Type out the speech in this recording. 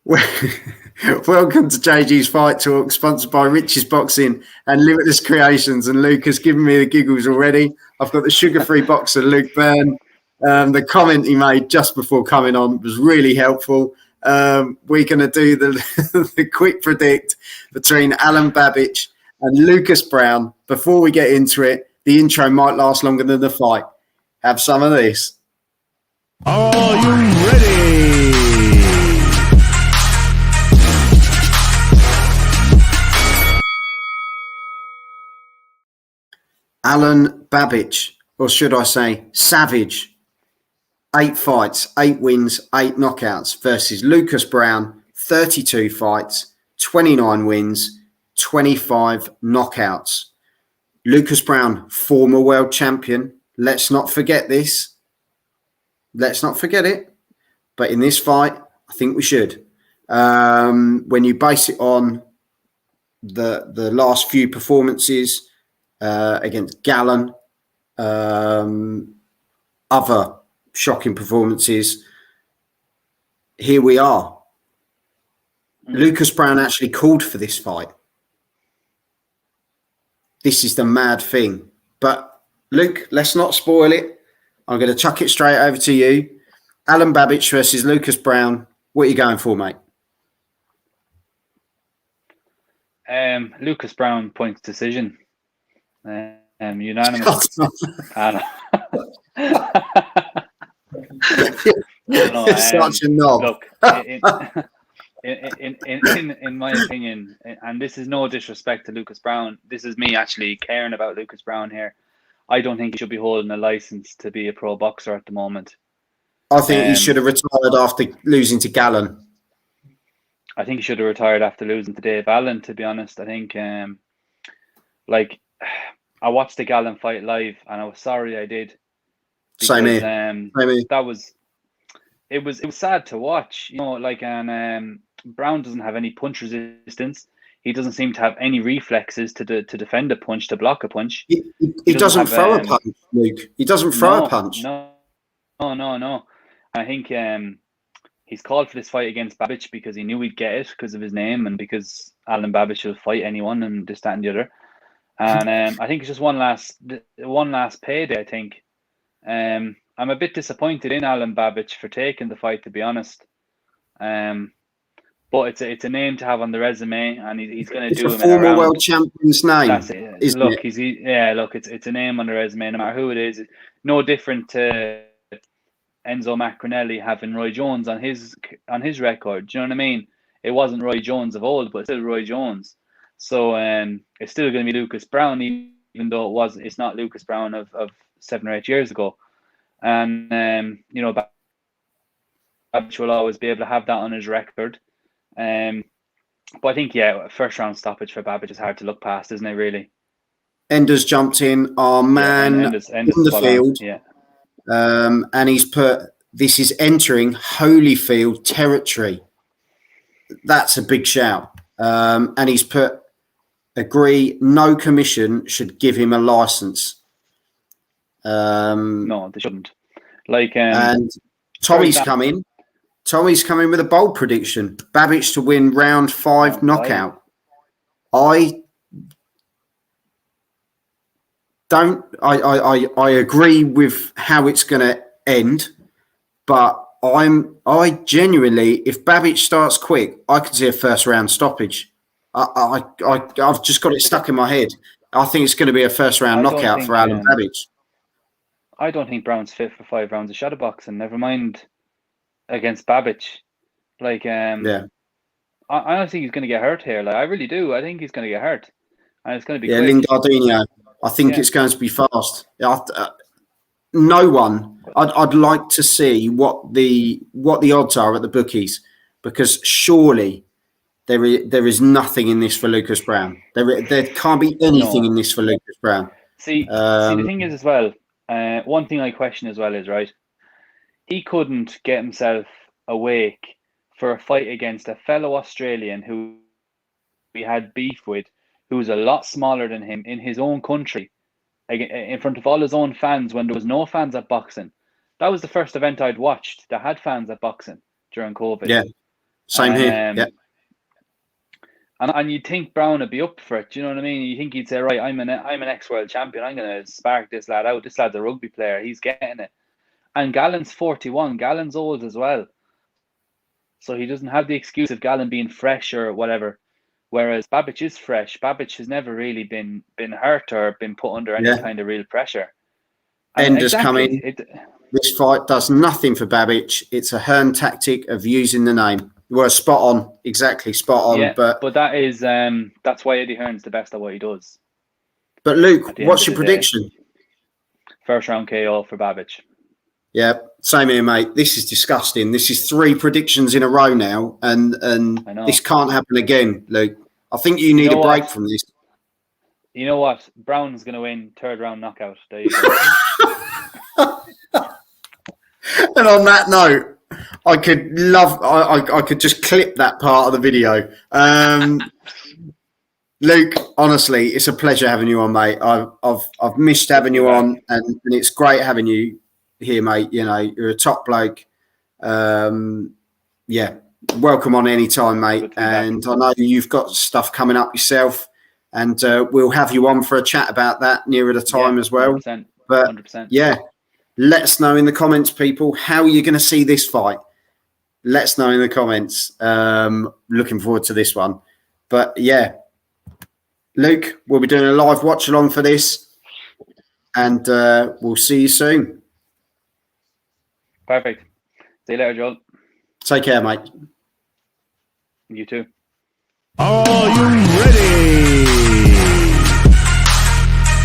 Welcome to JG's Fight Talk, sponsored by Rich's Boxing and Limitless Creations. And Luca's giving me the giggles already. I've got the sugar-free boxer, Luke Browne. The comment he made just before coming on was really helpful. We're going to do the quick predict between Alen Babic and Lucas Browne. Before we get into it, the intro might last longer than the fight. Have some of this. Are you ready? Alen Babic, or should I say Savage, 8 fights, 8 wins, 8 knockouts versus Lucas Browne, 32 fights, 29 wins, 25 knockouts. Lucas Browne, former world champion. Let's not forget this. Let's not forget it. But in this fight, I think we should. When you base it on the last few performances, against Gallon, other shocking performances. Here we are. Lucas Browne actually called for this fight. This is the mad thing. But Luke, let's not spoil it. I'm going to chuck it straight over to you. Alen Babic versus Lucas Browne. What are you going for, mate? Lucas Browne points decision. Unanimous. You're such a knob. Look, in my opinion, and this is no disrespect to Lucas Browne, this is me actually caring about Lucas Browne here. I don't think he should be holding a license to be a pro boxer at the moment. I think he should have retired after losing to Gallon. I think he should have retired after losing to Dave Allen, to be honest. I think, I watched the Gallon fight live, and I was sorry I did. Because, Same here. It was sad to watch, and Browne doesn't have any punch resistance. He doesn't seem to have any reflexes to defend a punch, to block a punch. He doesn't throw a punch, Luke. He doesn't throw a punch. No. I think he's called for this fight against Babic because he knew he'd get it because of his name and because Alen Babic will fight anyone and this, that, and the other. And I think it's just one last payday, I think. I'm a bit disappointed in Alen Babic for taking the fight, to be honest. But it's a name to have on the resume, and he's going to do him in a round. It's a former world champion's name. That's it. Look, it's a name on the resume, no matter who it is. No different to Enzo Macronelli having Roy Jones on his record. Do you know what I mean? It wasn't Roy Jones of old, but still Roy Jones. So it's still going to be Lucas Browne, even though it's not Lucas Browne of 7 or 8 years ago. And Babic will always be able to have that on his record. But I think, first round stoppage for Babic is hard to look past, isn't it, really? Ender's jumped in, our man in the field. Yeah. And he's put, this is entering Holyfield territory. That's a big shout. And he's put, agree, no commission should give him a license. No, they shouldn't. And Tommy's coming. Tommy's coming with a bold prediction. Babic to win round 5 knockout. I agree with how it's going to end, but I genuinely, if Babic starts quick, I could see a first round stoppage. I've just got it stuck in my head. I think it's going to be a first round knockout for Alen Babic. I don't think Browne's fit for 5 rounds of shadowboxing. Never mind against Babic. I don't think he's going to get hurt here. I really do. I think he's going to get hurt, and it's going to be quick. Lingardino. I think it's going to be fast. No one. I'd like to see what the odds are at the bookies, because surely there is nothing in this for Lucas Browne. There can't be anything in this for Lucas Browne. See, the thing is as well. One thing I question as well is, right, he couldn't get himself awake for a fight against a fellow Australian who we had beef with, who was a lot smaller than him in his own country, in front of all his own fans when there was no fans at boxing. That was the first event I'd watched that had fans at boxing during COVID. Yeah. Same here. Yeah. And you'd think Browne would be up for it. Do you know what I mean? You think he'd say, right, I'm an ex-world champion. I'm going to spark this lad out. This lad's a rugby player. He's getting it. And Gallen's 41. Gallen's old as well. So he doesn't have the excuse of Gallen being fresh or whatever. Whereas Babic is fresh. Babic has never really been hurt or been put under any kind of real pressure. Enders come in. This fight does nothing for Babic. It's a Hearn tactic of using the name. Well, spot on. Exactly, spot on. Yeah, but that is that's why Eddie Hearn's the best at what he does. But Luke, what's your prediction? First round KO for Babic. Yeah, same here, mate. This is disgusting. This is 3 predictions in a row now, and this can't happen again, Luke. I think you need a break from this. You know what? Browne's going to win 3rd round knockout. There you go. And on that note, I could just clip that part of the video. Luke, honestly, it's a pleasure having you on, mate. I've missed having you on, and it's great having you here, mate. You know, you're a top bloke. Yeah, welcome on any time, mate. And I know you've got stuff coming up yourself, and we'll have you on for a chat about that nearer the time as well. 100%, but 100%. Yeah, let us know in the comments, people, how you're going to see this fight. Let us know in the comments. Looking forward to this one. But yeah, Luke, we'll be doing a live watch along for this, and we'll see you soon. Perfect. See you later, Joel. Take care, mate. You too. Are you ready?